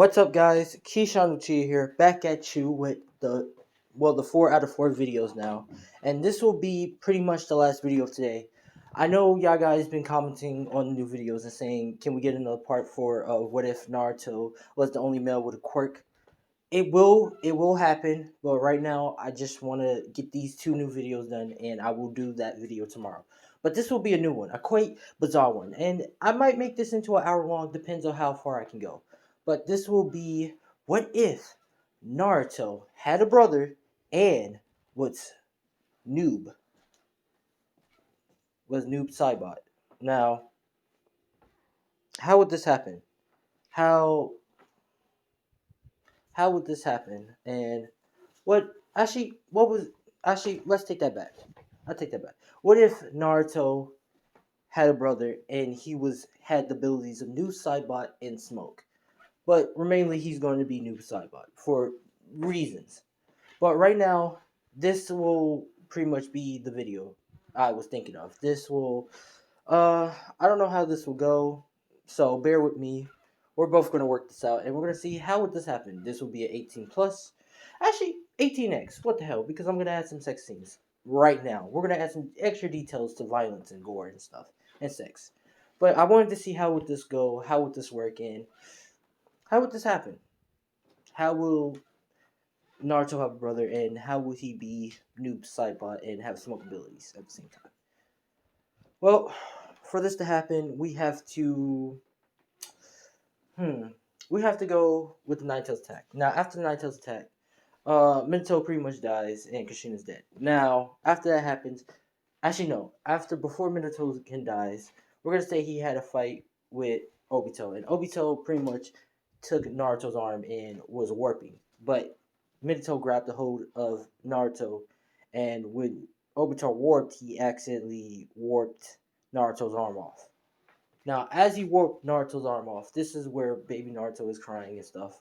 What's up, guys? Keyshawn Uchiha here, back at you with the 4 out of 4 videos now, and this will be pretty much the last video of today. I know y'all guys been commenting on new videos and saying, can we get another part for what if Naruto was the only male with a quirk? It will happen, but right now I just want to get these 2 new videos done, and I will do that video tomorrow. But this will be a new one, a quite bizarre one, and I might make this into an hour long, depends on how far I can go. But this will be, what if Naruto had a brother and was Noob was Noob Saibot? Now, how would this happen? How how would this happen? And what was actually let's take that back. I'll take that back. What if Naruto had a brother and he was had the abilities of Noob Saibot and Smoke? But remainly he's going to be Noob Saibot for reasons. But right now, this will pretty much be the video I was thinking of. This will I don't know how this will go, so bear with me. We're both gonna work this out, and we're gonna see how would this happen. This will be an 18 plus, actually 18x. What the hell? Because I'm gonna add some sex scenes right now. We're gonna add some extra details to violence and gore and stuff and sex. But I wanted to see how would this go, how would this work, and how would this happen? How will Naruto have a brother, and how would he be Noob Saibot and have smoke abilities at the same time? Well, for this to happen, Hmm. We have to go with the Nine Tails attack. Now, after the Nine Tails attack, Minato pretty much dies and Kushina's dead. Now, after that happens, actually no, before Minato can dies, we're gonna say he had a fight with Obito, and Obito pretty much took Naruto's arm and was warping, but Minato grabbed a hold of Naruto, and when Obito warped, he accidentally warped Naruto's arm off. Now, as he warped Naruto's arm off, this is where baby Naruto is crying and stuff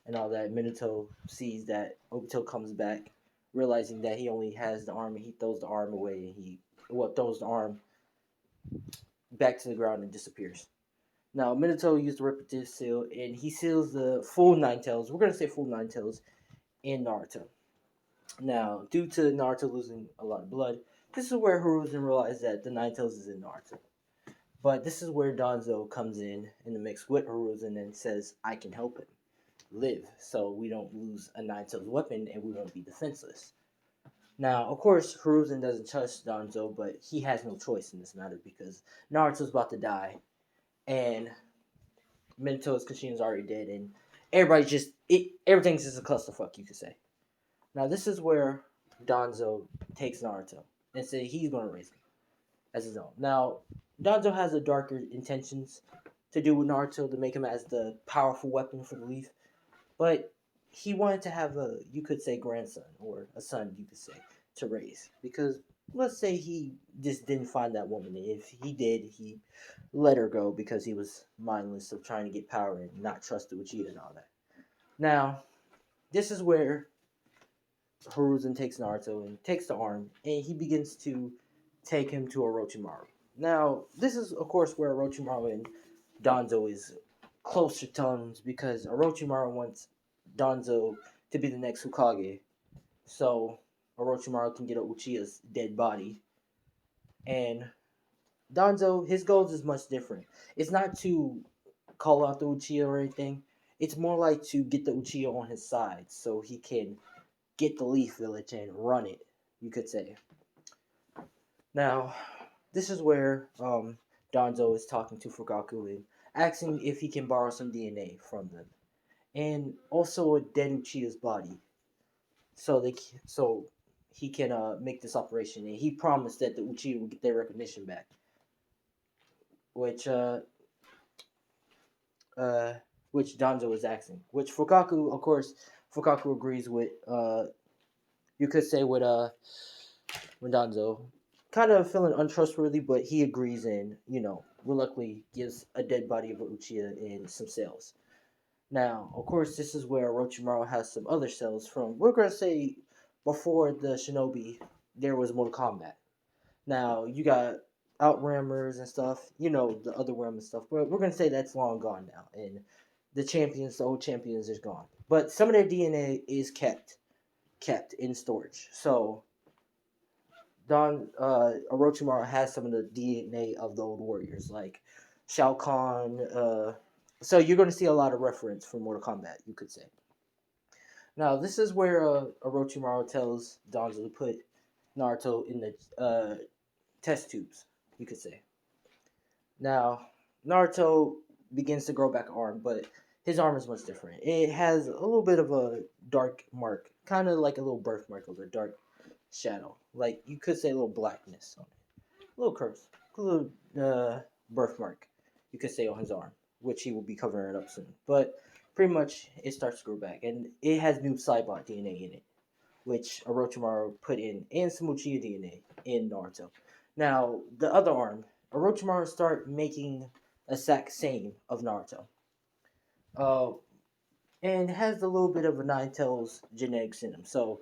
and all that. Minato sees that Obito comes back, realizing that he only has the arm, and he throws the arm away, and throws the arm back to the ground and disappears. Now, Minato used the repetitive seal, and he seals the full Nine Tails. We're gonna say full Nine Tails in Naruto. Now, due to Naruto losing a lot of blood, this is where Hiruzen realized that the Nine Tails is in Naruto. But this is where Danzo comes in the mix with Hiruzen and says, I can help him live so we don't lose a Nine Tails weapon and we won't be defenseless. Now, of course, Hiruzen doesn't trust Danzo, but he has no choice in this matter because Naruto's about to die and Minato's Kushina's already dead and everything's just a clusterfuck, you could say. Now, this is where Danzo takes Naruto and says he's going to raise him as his own. Now, Danzo has a darker intentions to do with Naruto to make him as the powerful weapon for the Leaf, but he wanted to have you could say, grandson or a son, you could say, to raise. Because let's say he just didn't find that woman. If he did, he let her go because he was mindless of trying to get power and not trust the Uchiha and all that. Now, this is where Hiruzen takes Naruto and takes the arm, and he begins to take him to Orochimaru. Now, this is, of course, where Orochimaru and Danzo is closer terms because Orochimaru wants Danzo to be the next Hokage, so Orochimaru can get Uchiha's dead body. And Danzo, his goals is much different. It's not to call out the Uchiha or anything. It's more like to get the Uchiha on his side so he can get the Leaf Village and run it, you could say. Now, this is where Danzo is talking to Fugaku and asking if he can borrow some DNA from them, and also a dead Uchiha's body, so he can make this operation. And he promised that the Uchiha will get their recognition back, which uh, which Danzo is asking. Which Fugaku, of course, Fugaku agrees with. You could say with Danzo, kind of feeling untrustworthy, but he agrees and, reluctantly gives a dead body of Uchiha and some cells. Now, of course, this is where Orochimaru has some other cells from, we're going to say, before the Shinobi, there was Mortal Kombat. Now, you got Outrammers and stuff, the other realm and stuff, but we're going to say that's long gone now. And the champions, the old champions, is gone. But some of their DNA is kept in storage. So Orochimaru has some of the DNA of the old warriors, like Shao Kahn. So you're going to see a lot of reference from Mortal Kombat, you could say. Now this is where Orochimaru tells Danzo to put Naruto in the test tubes, you could say. Now Naruto begins to grow back arm, but his arm is much different. It has a little bit of a dark mark, kind of like a little birthmark of a dark shadow. Like you could say a little blackness on it. A little curse. A little birthmark, you could say, on his arm, which he will be covering it up soon. But pretty much it starts to grow back. And it has Noob Saibot DNA in it, which Orochimaru put in, and some Uchiha DNA in Naruto. Now, the other arm, Orochimaru start making a sack same of Naruto. Uh, and has a little bit of a Nine Tails genetics in him. So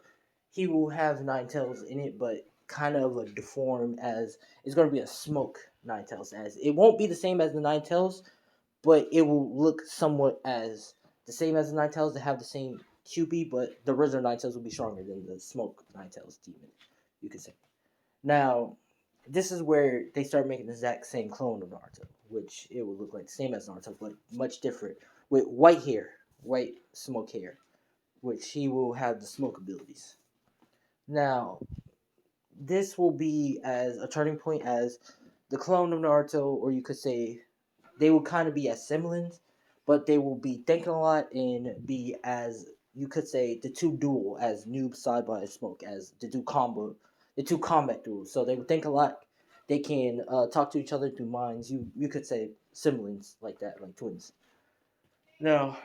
he will have Nine Tails in it, but kind of a deformed as it's going to be a smoke Nine Tails. As it won't be the same as the Nine Tails, but it will look somewhat as the same as the Nine Tails. They have the same QB, but the original Nine Tails will be stronger than the smoke Nine Tails demon, you could say. Now, this is where they start making the exact same clone of Naruto, which it will look like the same as Naruto, but much different, with white hair, white smoke hair, which he will have the smoke abilities. Now, this will be as a turning point as the clone of Naruto, or you could say they will kind of be as siblings, but they will be thinking a lot and be as you could say the two duel as Noob Saibot and Smoke as the two combat duels. So they would think a lot. They can talk to each other through minds. You could say siblings like that, like twins. Now,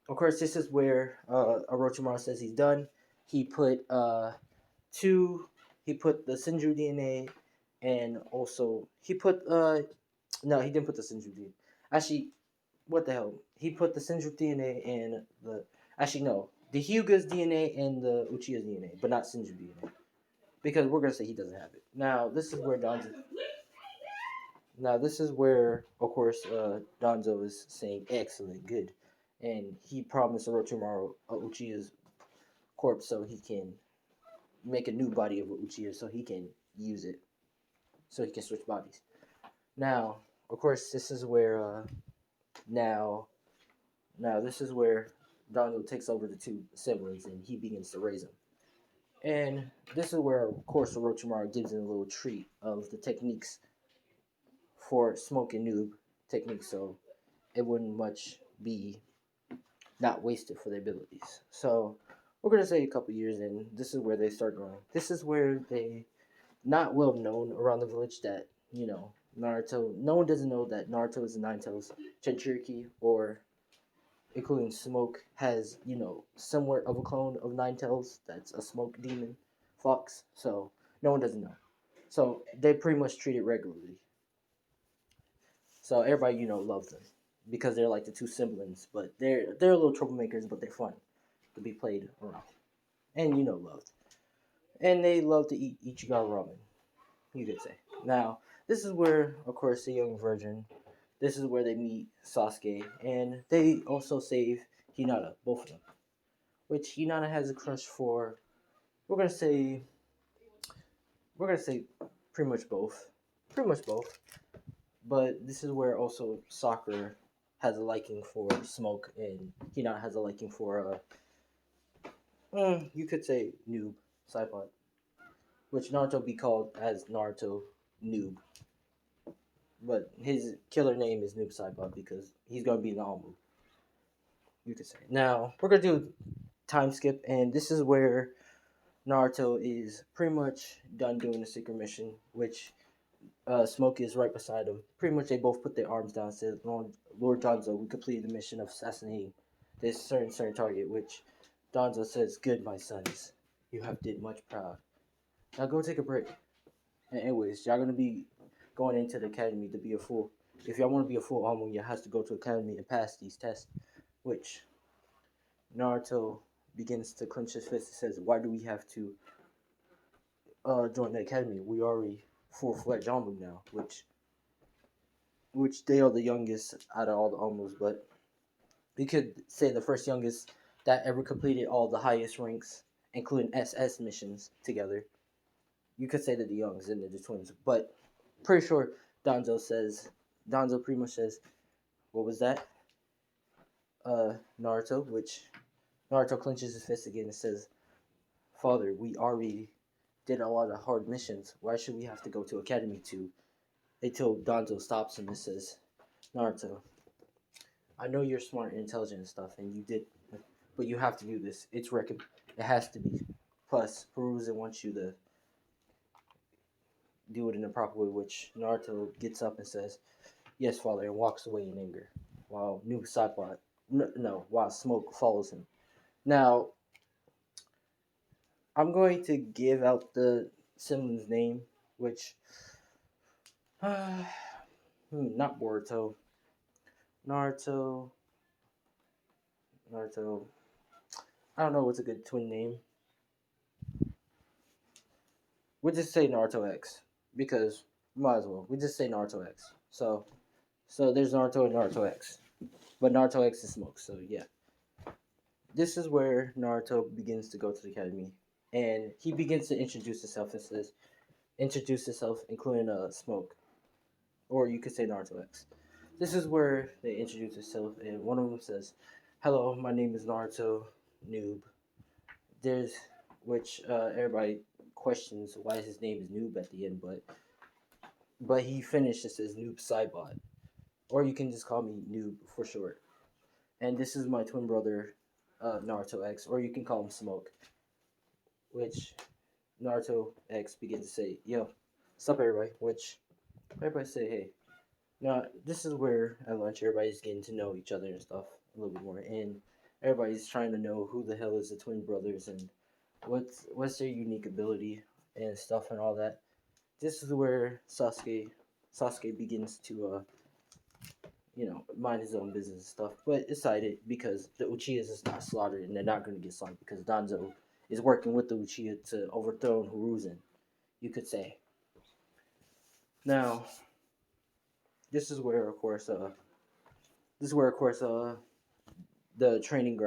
of course, this is where Orochimaru says he's done. He put two. He put the Senju DNA, and also he put no, he didn't put the Senju DNA. Actually, what the hell? He put the Senju DNA and the actually no, the Hyuga's DNA and the Uchiha's DNA, but not Senju DNA, because we're gonna say he doesn't have it. Now this is where Danzo. Now this is where, of course, Danzo is saying excellent, good, and he promised Orochimaru Uchiha's corpse so he can make a new body of Uchiha so he can use it, so he can switch bodies. Now, of course, this is where now this is where Donald takes over the two siblings and he begins to raise them. And this is where, of course, Orochimaru gives him a little treat of the techniques for Smoke and Noob techniques, so it wouldn't much be not wasted for their abilities. So we're gonna say a couple years in, this is where they start growing. This is where they not well known around the village that Naruto. No one doesn't know that Naruto is a Nine Tails Jinchuriki, or including Smoke has somewhat of a clone of Nine Tails that's a smoke demon fox. So no one doesn't know. So they pretty much treat it regularly. So everybody loves them because they're like the two siblings, but they're little troublemakers, but they're fun to be played around and loved. And they love to eat Ichigo ramen, you could say. Now, this is where, of course, the young virgin. This is where they meet Sasuke, and they also save Hinata, both of them. Which Hinata has a crush for. We're gonna say. We're gonna say pretty much both. Pretty much both. But this is where also Sakura has a liking for Smoke, and Hinata has a liking for. You could say Noob Saibot, which Naruto be called as Naruto Noob. But his killer name is Noob Saibot because he's gonna be in the all move, you could say. Now we're gonna do time skip, and this is where Naruto is pretty much done doing the secret mission, which Smoke is right beside him. Pretty much they both put their arms down and said, Lord Danzo, we completed the mission of assassinating this certain target, which Danzo says, good, my sons. You have did much proud. Now go take a break. And anyways, y'all gonna be going into the academy to be a full. If y'all want to be a full Amo, you have to go to academy and pass these tests. Which Naruto begins to clench his fist and says, "Why do we have to join the academy? We already full-fledged Amo now." Which they are the youngest out of all the Amos, but You could say the first youngest that ever completed all the highest ranks, including SS missions together. You could say that the youngest and the twins, but pretty sure Donzo pretty much says, what was that? Naruto, which Naruto clenches his fist again and says, Father, we already did a lot of hard missions. Why should we have to go to Academy 2? Until Donzo stops him and says, Naruto, I know you're smart and intelligent and stuff, and you did, but you have to do this. It has to be. Plus, Hiruzen wants you to do it in a proper way, which Naruto gets up and says, Yes, father, and walks away in anger, while Noob Saibot, while Smoke follows him. Now, I'm going to give out the sibling's name, which, not Boruto, Naruto, Naruto. I don't know what's a good twin name. We'll just say Naruto X because might as well. We just say Naruto X. So there's Naruto and Naruto X, but Naruto X is Smoke. So yeah, this is where Naruto begins to go to the academy, and he begins to introduce himself, including Smoke, or you could say Naruto X. This is where they introduce themselves, and one of them says, "Hello, my name is Naruto Noob." There's which everybody questions why his name is Noob at the end, but he finished it says Noob Saibot, or you can just call me Noob for short. And this is my twin brother, Naruto X, or you can call him Smoke, which Naruto X begins to say, "Yo, what's up, everybody?" Which everybody say, "Hey." Now this is where at lunch everybody's getting to know each other and stuff a little bit more, and everybody's trying to know who the hell is the twin brothers and what's their unique ability and stuff and all that. This is where Sasuke begins to mind his own business and stuff, but decided because the Uchihas is not slaughtered and they're not going to get slaughtered because Danzo is working with the Uchiha to overthrow Hiruzen, you could say. Now, this is where, of course, the the training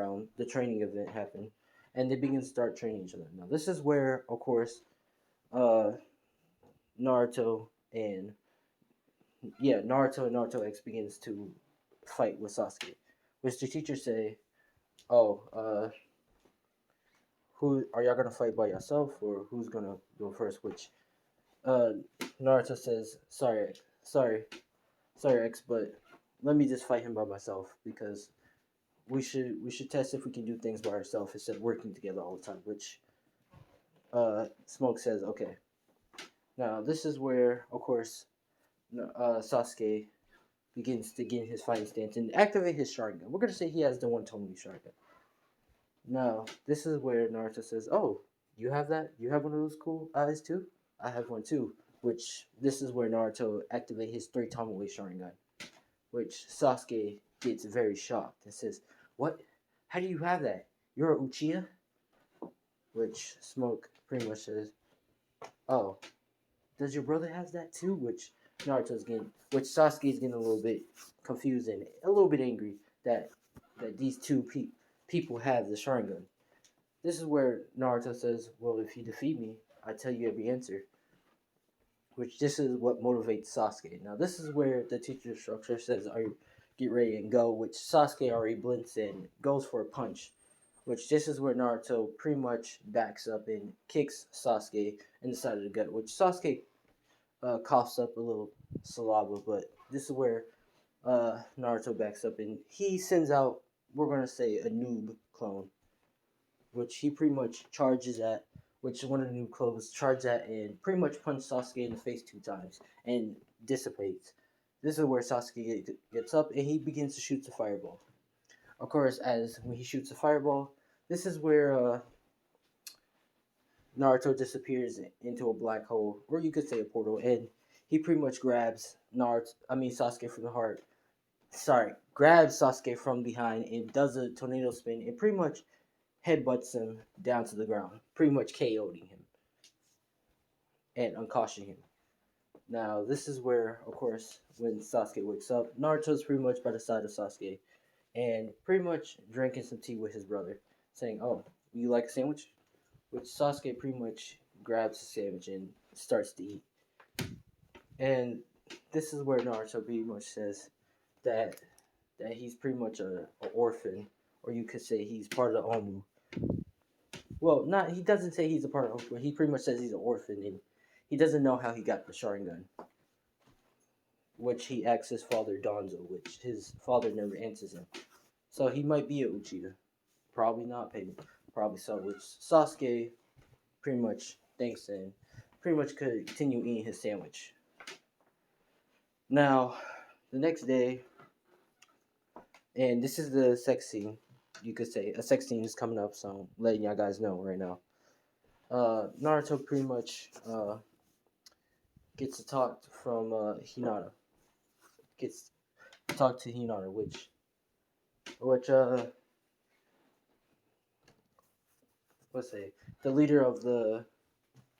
event happened, and they begin to start training each other. Now, this is where, of course, uh, Naruto and Naruto and Naruto X begins to fight with Sasuke, which the teachers say, "Oh, who are y'all gonna fight by yourself, or who's gonna go first?" Which uh, Naruto says, sorry, sorry, X, but let me just fight him by myself because we should test if we can do things by ourselves instead of working together all the time." Which Smoke says, "Okay." Now this is where, of course, Sasuke begins to get his fighting stance and activate his Sharingan. We're gonna say he has the one Tomomi Sharingan. Now this is where Naruto says, "Oh, you have that? You have one of those cool eyes too? I have one too." Which this is where Naruto activate his three Tomoe Sharingan. Which Sasuke gets very shocked and says, "What? How do you have that? You're a Uchiha?" Which Smoke pretty much says, "Oh, does your brother have that too?" Which Sasuke is getting a little bit confused and a little bit angry that these people have the Sharingan. This is where Naruto says, "Well, if you defeat me, I tell you every answer." Which this is what motivates Sasuke. Now this is where the teacher structure says, "Are you get ready and go?" Which Sasuke already blinks in, goes for a punch. Which this is where Naruto pretty much backs up and kicks Sasuke in the side of the gut. Which Sasuke coughs up a little saliva, but this is where Naruto backs up and he sends out, we're gonna say, a noob clone, which he pretty much charges at, which one of the new clones charges at and pretty much punches Sasuke in the face 2 times and dissipates. This is where Sasuke gets up and he begins to shoot the fireball. Of course, as when he shoots a fireball, this is where Naruto disappears into a black hole, or you could say a portal, and he pretty much grabs Sasuke from the heart. Sorry, grabs Sasuke from behind and does a tornado spin and pretty much headbutts him down to the ground, pretty much KO'ing him and uncautioning him. Now, this is where, of course, when Sasuke wakes up, Naruto's pretty much by the side of Sasuke, and pretty much drinking some tea with his brother, saying, "Oh, you like a sandwich?" Which Sasuke pretty much grabs the sandwich and starts to eat. And this is where Naruto pretty much says that he's pretty much a orphan, or you could say he's part of the Omu. Well, not he doesn't say he's a part of Omu. He pretty much says he's an orphan, and he doesn't know how he got the Sharingan, which he asks his father Donzo, which his father never answers him. So he might be a Uchiha, probably not, maybe, probably so. Which Sasuke pretty much thinks and pretty much could continue eating his sandwich. Now, the next day, and this is the sex scene. You could say a sex scene is coming up, so I'm letting y'all guys know right now. Naruto pretty much gets to talk from Hinata. Gets to talk to Hinata, which let's say the leader of the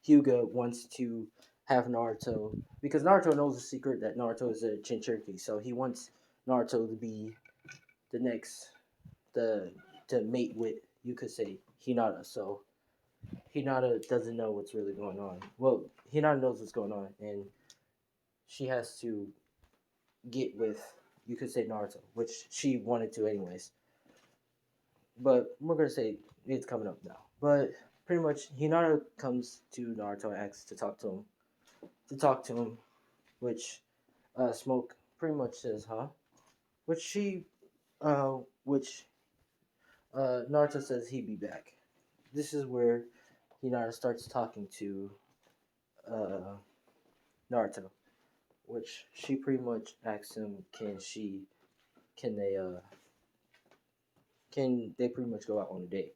Hyuga wants to have Naruto because Naruto knows the secret that Naruto is a Jinchuriki, so he wants Naruto to be the next the to mate with, you could say, Hinata. So Hinata doesn't know what's really going on. Well, Hinata knows what's going on, and she has to get with, you could say, Naruto, which she wanted to anyways. But we're gonna say it's coming up now. But pretty much, Hinata comes to Naruto and asks to talk to him, which Smoke pretty much says, "Huh?" Which which Naruto says he'd be back. This is where Hinata starts talking to uh, Naruto, which she pretty much asks him, can they, can they pretty much go out on a date?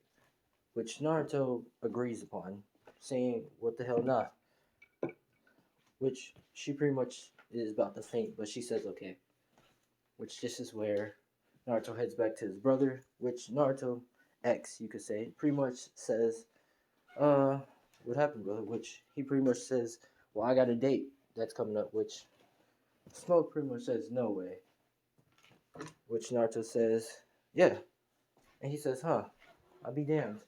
Which Naruto agrees upon, saying, "What the hell not?" Which she pretty much is about to faint, but she says, "Okay." Which this is where Naruto heads back to his brother, which Naruto X, you could say, pretty much says, uh, what happened, brother? Which he pretty much says, "Well, I got a date that's coming up," which Smoke pretty much says, "No way." Which Naruto says, "Yeah." And he says, "Huh, I'll be damned."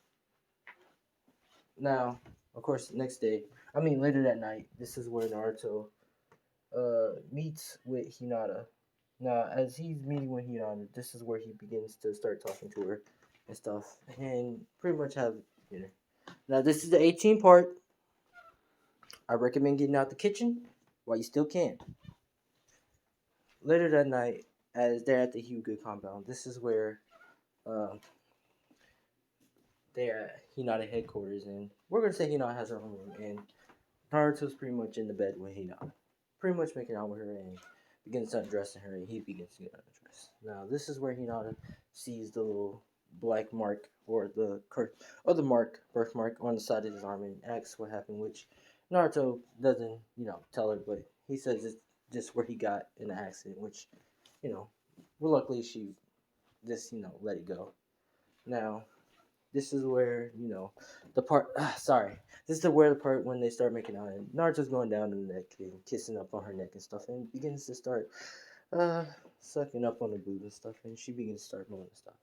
Now, of course, next day, later that night, this is where Naruto meets with Hinata. Now, as he's meeting with Hinata, this is where he begins to start talking to her and stuff, and pretty much have dinner. Now, this is the 18 part. I recommend getting out the kitchen while you still can. Later that night, as they're at the Hyuga compound, this is where uh, they're at Hinata headquarters, and we're gonna say Hinata has her own room, and Naruto's pretty much in the bed with Hinata, pretty much making out with her, and begins undressing her, and he begins to get undressed. Now, this is where Hinata sees the little black mark or the birthmark on the side of his arm, and asks what happened, which Naruto doesn't, tell her, but he says it's just where he got in the accident, which, you know, well, luckily she just, let it go. Now, this is where, the part, sorry, this is where the part when they start making out, and Naruto's going down the neck and kissing up on her neck and stuff, and begins to start, uh, sucking up on the boob and stuff, and she begins to start moving and stuff.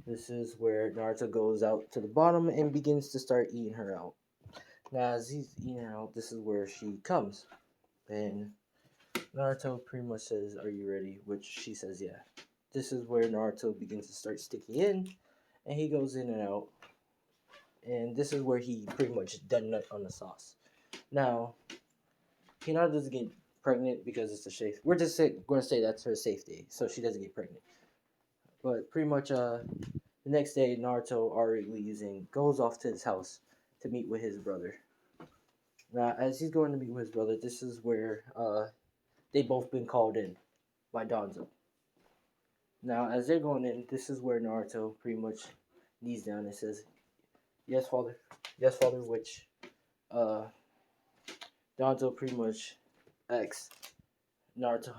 This is where Naruto goes out to the bottom and begins to start eating her out. Now, as he's eating her out, this is where she comes, and Naruto pretty much says, "Are you ready?" Which she says, "Yeah." This is where Naruto begins to start sticking in, and he goes in and out, and this is where he pretty much done nut on the sauce. Now, Hinata doesn't get pregnant because it's a safe. We're just going to say that's her safe day, so she doesn't get pregnant. But pretty much, the next day, Naruto already leaves and goes off to his house to meet with his brother. Now, as he's going to meet with his brother, this is where they both been called in by Danzo. Now, as they're going in, this is where Naruto pretty much knees down and says, "Yes, father. Yes, father," which uh, Danzo pretty much asks Naruto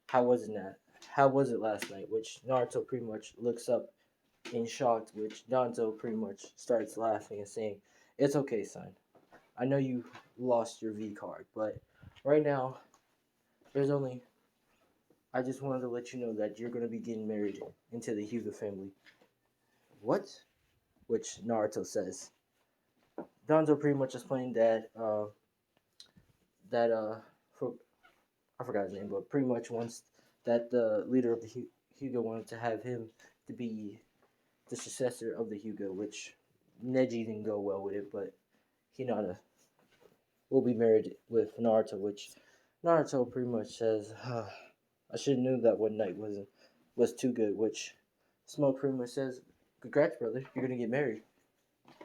how was it that? How was it last night? Which Naruto pretty much looks up in shock, which Danzo pretty much starts laughing and saying, "It's okay, son. I know you lost your V card, but right now there's only I just wanted to let you know that you're gonna be getting married into the Hyuga family. What? Which Naruto says. Danzo pretty much explained that for, I forgot his name, but pretty much once that the leader of the Hyuga wanted to have him to be the successor of the Hyuga, which Neji didn't go well with it, but Hinata will be married with Naruto, which Naruto pretty much says, I should have knew that one night was too good, which Smoke pretty much says, congrats, brother, you're gonna get married.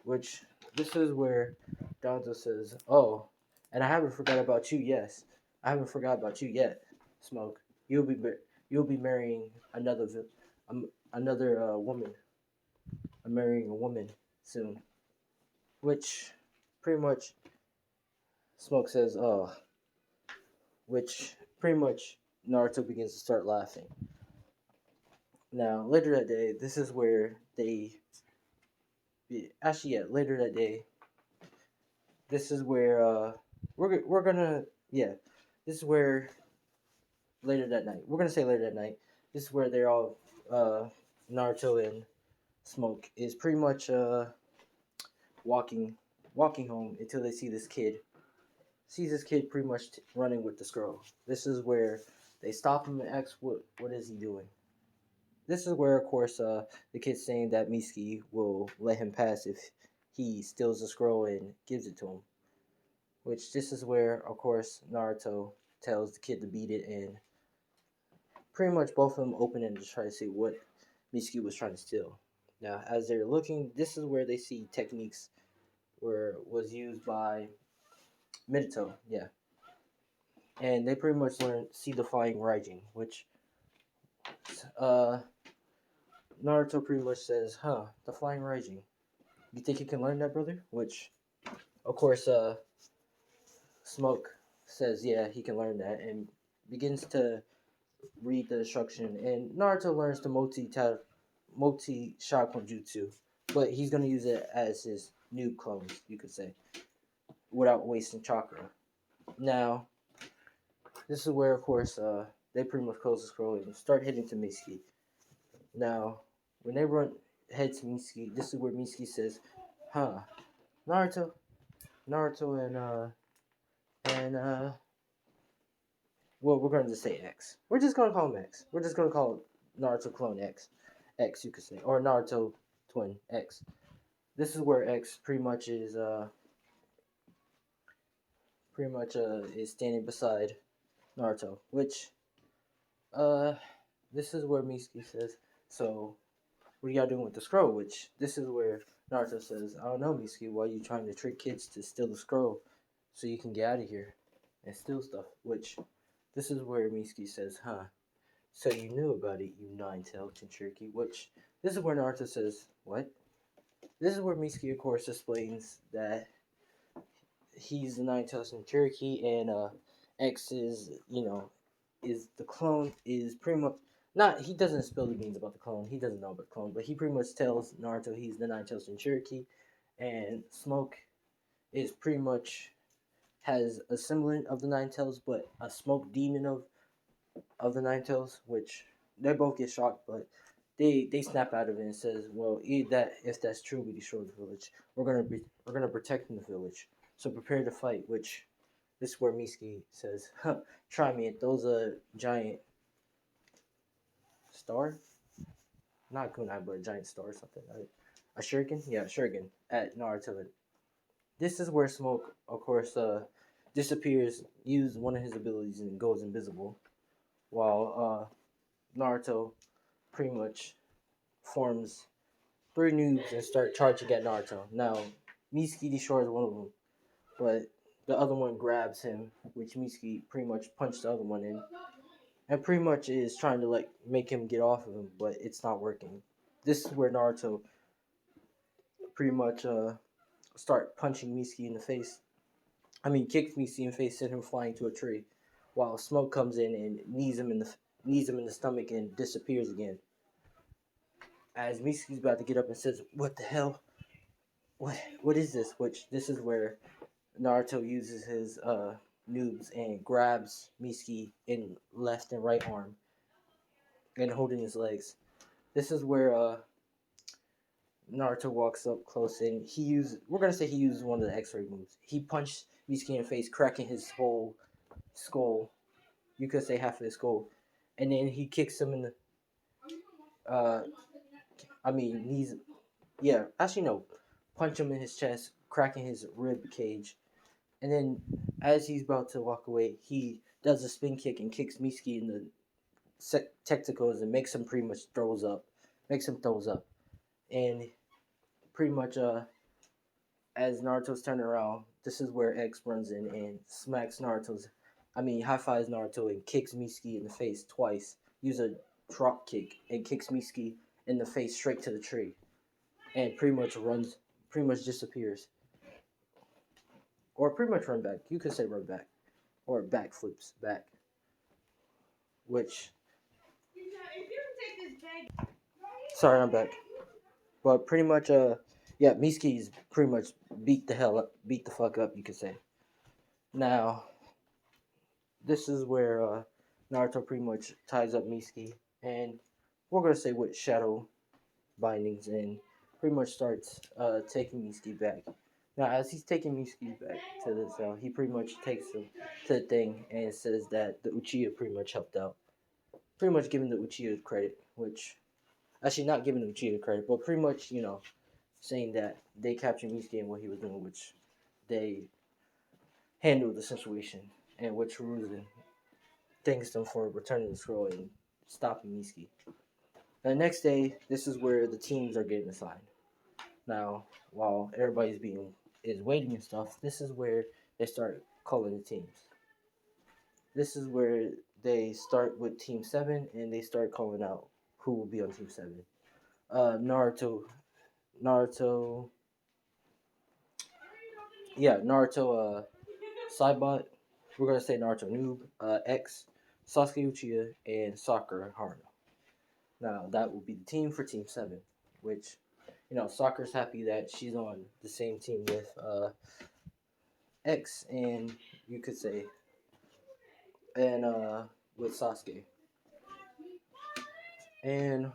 Which this is where Donzo says, "Oh, and I haven't forgot about you. Yes, I haven't forgot about you yet. Smoke, you'll be marrying another woman. I'm marrying a woman soon." Which pretty much Smoke says, "Oh," which pretty much Naruto begins to start laughing. Now later that day, this is where actually yeah later that day this is where we're gonna yeah this is where later that night we're gonna say later that night this is where they're all Naruto and Smoke is pretty much walking walking home until they sees this kid pretty much running with the scroll. This is where they stop him and ask what is he doing. This is where of course the kid's saying that Mitsuki will let him pass if he steals the scroll and gives it to him. Which this is where, of course, Naruto tells the kid to beat it, and pretty much both of them open and just try to see what Mitsuki was trying to steal. Now, as they're looking, this is where they see techniques where was used by Minato, yeah, and they pretty much see the flying Raijin, which uh, Naruto pretty much says, "Huh, the flying Raijin. You think you can learn that, brother?" Which, of course, Smoke says, "Yeah, he can learn that," and begins to read the instruction, and Naruto learns the multi chakra jutsu, but he's gonna use it as his noob clones, you could say, without wasting chakra. Now, this is where, of course, they pretty much close the scroll and start heading to Mitsuki. Now, when they run head to Mitsuki, this is where Mitsuki says, "Huh, Naruto, Naruto, and well, we're gonna just say X. We're just gonna call him X. We're just gonna call Naruto clone X, X you could say, or Naruto twin X. This is where X pretty much is standing beside Naruto, which uh this is where Mitsuki says, "So what are y'all doing with the scroll?" Which this is where Naruto says, "I don't know, Mitsuki. Why are you trying to trick kids to steal the scroll so you can get out of here and steal stuff?" Which this is where Mitsuki says, "Huh. So you knew about it, you nine-tailed Jinchuriki," which this is where Naruto says, "What?" This is where Mitsuki, of course, explains that he's the nine-tailed Jinchuriki and X is, is the clone, is pretty much not. He doesn't spill the beans about the clone. He doesn't know about the clone, but he pretty much tells Naruto he's the nine-tailed Jinchuriki, and Smoke is pretty much has a semblant of the Nine Tails, but a smoke demon of the Nine Tails, which they both get shocked, but they snap out of it and says, "Well, if that's true, we destroy the village. We're gonna protect the village. So prepare to fight." Which this is where Mitsuki says, "Huh, try me. It throws a giant star, not kunai, but a giant star or something. A shuriken, yeah, a shuriken at Naruto." This is where Smoke, of course, disappears, uses one of his abilities, and goes invisible, while Naruto pretty much forms three noobs and start charging at Naruto. Now, Mitsuki destroys one of them, but the other one grabs him, which Mitsuki pretty much punched the other one in, and pretty much is trying to like make him get off of him, but it's not working. This is where Naruto pretty much start punching Mitsuki in the face. I mean, kicks Mitsuki in the face, send him flying to a tree, while Smoke comes in and knees him in the stomach and disappears again. As Mitsuki's about to get up and says, "What the hell? What is this?" Which this is where Naruto uses his noobs and grabs Mitsuki in left and right arm and holding his legs. This is where Naruto walks up close and we're gonna say he uses one of the X-ray moves. He punched Mitsuki in the face, cracking his whole skull. You could say half of his skull, and then he kicks him in the. He's actually no, punch him in his chest, cracking his rib cage, and then as he's about to walk away, he does a spin kick and kicks Mitsuki in the tentacles and makes him pretty much throws up, and pretty much as Naruto's turning around, this is where X runs in and smacks high fives Naruto and kicks Mitsuki in the face twice. Use a drop kick and kicks Mitsuki in the face straight to the tree, and pretty much disappears, or pretty much run back. You could say run back, or back flips back, which. Sorry, I'm back. But pretty much, Mitsuki's pretty much beat the fuck up, you could say. Now, this is where Naruto pretty much ties up Mitsuki, and we're gonna say with shadow bindings, and pretty much starts taking Mitsuki back. Now, as he's taking Mitsuki back to the cell, he pretty much takes him to the thing and says that the Uchiha pretty much helped out. Pretty much giving the Uchiha credit, which actually not giving the Uchiha credit, but pretty much saying that they captured Mitsuki and what he was doing, which they handled the situation, and which Hiruzen thanks them for returning the scroll and stopping Mitsuki. The next day, this is where the teams are getting assigned. Now, while everybody's is waiting and stuff, this is where they start calling the teams. This is where they start with Team 7 and they start calling out who will be on Team 7. Naruto, Saibot, we're going to say Naruto Noob, X, Sasuke Uchiha, and Sakura Haruno. Now, that will be the team for Team 7, which, Sakura's happy that she's on the same team with X, and you could say, and with Sasuke. And,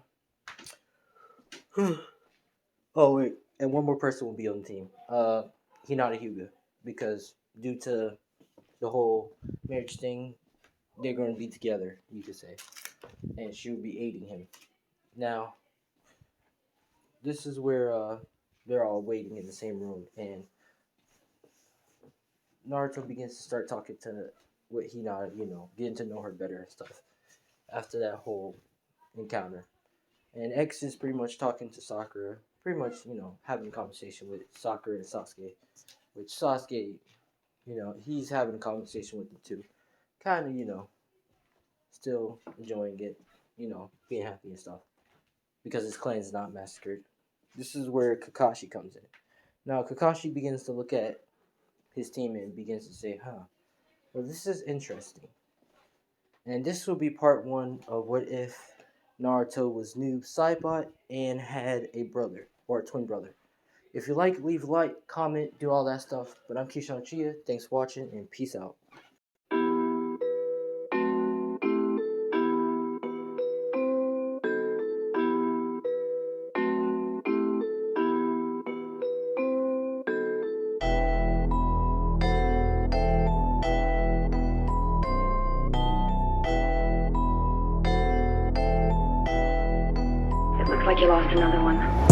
oh wait, and one more person will be on the team, Hinata Hyuga, because due to the whole marriage thing, they're going to be together, you could say, and she will be aiding him. Now, this is where they're all waiting in the same room, and Naruto begins to start talking to with Hinata, getting to know her better and stuff after that whole encounter. And X is pretty much talking to Sakura, pretty much, having a conversation with Sakura and Sasuke, which Sasuke, he's having a conversation with them too. Kind of, still enjoying it, being happy and stuff, because his clan is not massacred. This is where Kakashi comes in. Now, Kakashi begins to look at his team and begins to say, well, this is interesting. And this will be part 1 of what if Naruto was Noob Saibot and had a brother, or a twin brother. If you like, leave a like, comment, do all that stuff. But I'm Keyshawn Chia. Thanks for watching, and peace out. It looks like you lost another one.